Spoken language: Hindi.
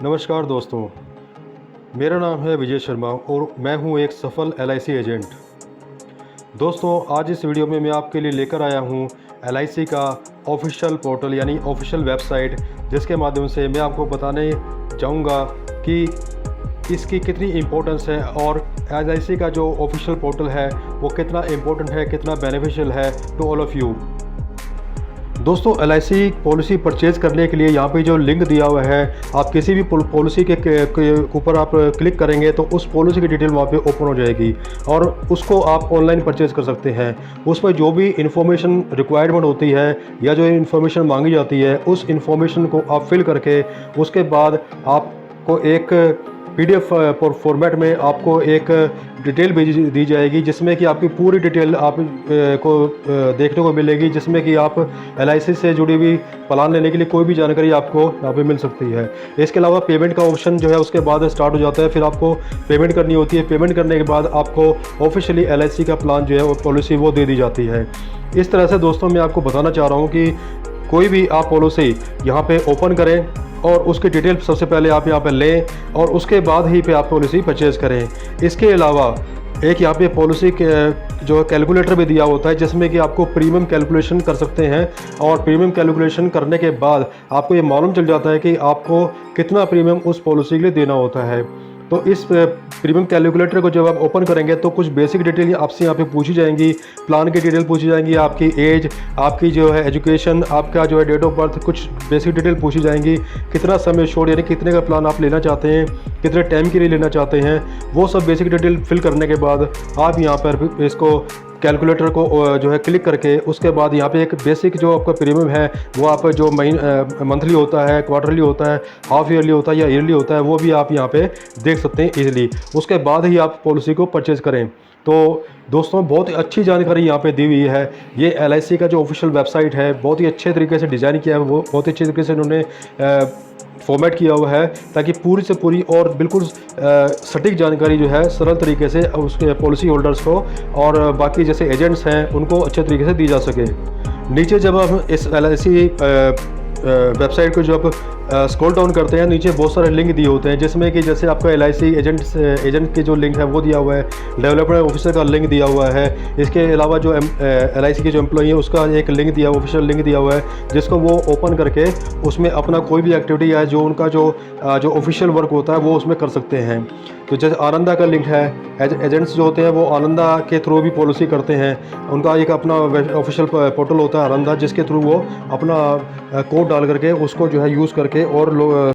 नमस्कार दोस्तों, मेरा नाम है विजय शर्मा और मैं हूं एक सफल एलआईसी एजेंट। दोस्तों, आज इस वीडियो में मैं आपके लिए लेकर आया हूं एलआईसी का ऑफिशियल पोर्टल यानी ऑफिशियल वेबसाइट, जिसके माध्यम से मैं आपको बताने जाऊंगा कि इसकी कितनी इम्पोर्टेंस है और एलआईसी का जो ऑफिशियल पोर्टल है वो कितना इम्पोर्टेंट है, कितना बेनिफिशियल है टू ऑल ऑफ़ यू। दोस्तों, एलआईसी पॉलिसी परचेज़ करने के लिए यहाँ पे जो लिंक दिया हुआ है, आप किसी भी पॉलिसी के ऊपर आप क्लिक करेंगे तो उस पॉलिसी की डिटेल वहाँ पे ओपन हो जाएगी और उसको आप ऑनलाइन परचेज़ कर सकते हैं। उसमें जो भी इंफॉर्मेशन रिक्वायरमेंट होती है या जो इंफॉर्मेशन मांगी जाती है, उस इंफॉर्मेशन को आप फिल करके उसके बाद आपको एक पीडीएफ फॉर्मेट में आपको एक डिटेल भेज दी जाएगी, जिसमें कि आपकी पूरी डिटेल आप को देखने को मिलेगी, जिसमें कि आप एलआईसी से जुड़ी हुई प्लान लेने के लिए कोई भी जानकारी आपको यहाँ पे मिल सकती है। इसके अलावा पेमेंट का ऑप्शन जो है उसके बाद स्टार्ट हो जाता है, फिर आपको पेमेंट करनी होती है। पेमेंट करने के बाद आपको ऑफिशियली एलआईसी का प्लान जो है वो पॉलिसी वो दे दी जाती है। इस तरह से दोस्तों मैं आपको बताना चाह रहा हूँ कि कोई भी आप पॉलिसी यहाँ पे ओपन करें और उसकी डिटेल सबसे पहले आप यहाँ पे लें और उसके बाद ही पे आप पॉलिसी परचेज़ करें। इसके अलावा एक यहाँ पे पॉलिसी के जो कैलकुलेटर भी दिया होता है, जिसमें कि आपको प्रीमियम कैलकुलेशन कर सकते हैं और प्रीमियम कैलकुलेशन करने के बाद आपको ये मालूम चल जाता है कि आपको कितना प्रीमियम उस पॉलिसी के लिए देना होता है। तो इस प्रीमियम कैलकुलेटर को जब आप ओपन करेंगे तो कुछ बेसिक डिटेल आपसे यहाँ पे पूछी जाएंगी, प्लान की डिटेल पूछी जाएंगी, आपकी एज, आपकी जो है एजुकेशन, आपका जो है डेट ऑफ बर्थ, कुछ बेसिक डिटेल पूछी जाएंगी। कितना समय छोड़ यानी कितने का प्लान आप लेना चाहते हैं, कितने टाइम के लिए लेना चाहते हैं, वो सब बेसिक डिटेल फिल करने के बाद आप यहाँ पर इसको कैलकुलेटर को जो है क्लिक करके उसके बाद यहाँ पे एक बेसिक जो आपका प्रीमियम है वो आप जो मंथली होता है, क्वार्टरली होता है, हाफ ईयरली होता है या ईयरली होता है, वो भी आप यहाँ पे देख सकते हैं इजीली। उसके बाद ही आप पॉलिसी को परचेज़ करें। तो दोस्तों, बहुत ही अच्छी जानकारी यहाँ पे दी हुई है। ये एलआईसी का जो ऑफिशियल वेबसाइट है बहुत ही अच्छे तरीके से डिज़ाइन किया है, वो बहुत ही अच्छे तरीके से उन्होंने फॉर्मेट किया हुआ है, ताकि पूरी से पूरी और बिल्कुल सटीक जानकारी जो है सरल तरीके से उसके पॉलिसी होल्डर्स को और बाकी जैसे एजेंट्स हैं उनको अच्छे तरीके से दी जा सके। नीचे जब हम इस एलआईसी वेबसाइट को जब स्क्रॉल डाउन करते हैं, नीचे बहुत सारे लिंक दिए होते हैं, जिसमें कि जैसे आपका एलआईसी एजेंट के जो लिंक है वो दिया हुआ है, डेवलपमेंट ऑफिसर का लिंक दिया हुआ है। इसके अलावा जो एलआईसी के जो एम्प्लॉई है उसका एक लिंक दिया, ऑफिशियल लिंक दिया हुआ है, जिसको वो ओपन करके उसमें अपना कोई भी एक्टिविटी है जो उनका जो ऑफिशियल वर्क होता है वो उसमें कर सकते हैं। तो जैसे आनंदा का लिंक है, एजेंट्स जो होते हैं वो आनंदा के थ्रू भी पॉलिसी करते हैं। उनका एक अपना ऑफिशियल पोर्टल होता है आनंदा, जिसके थ्रू वो अपना कोड डाल करके उसको जो है यूज़ करके और लोग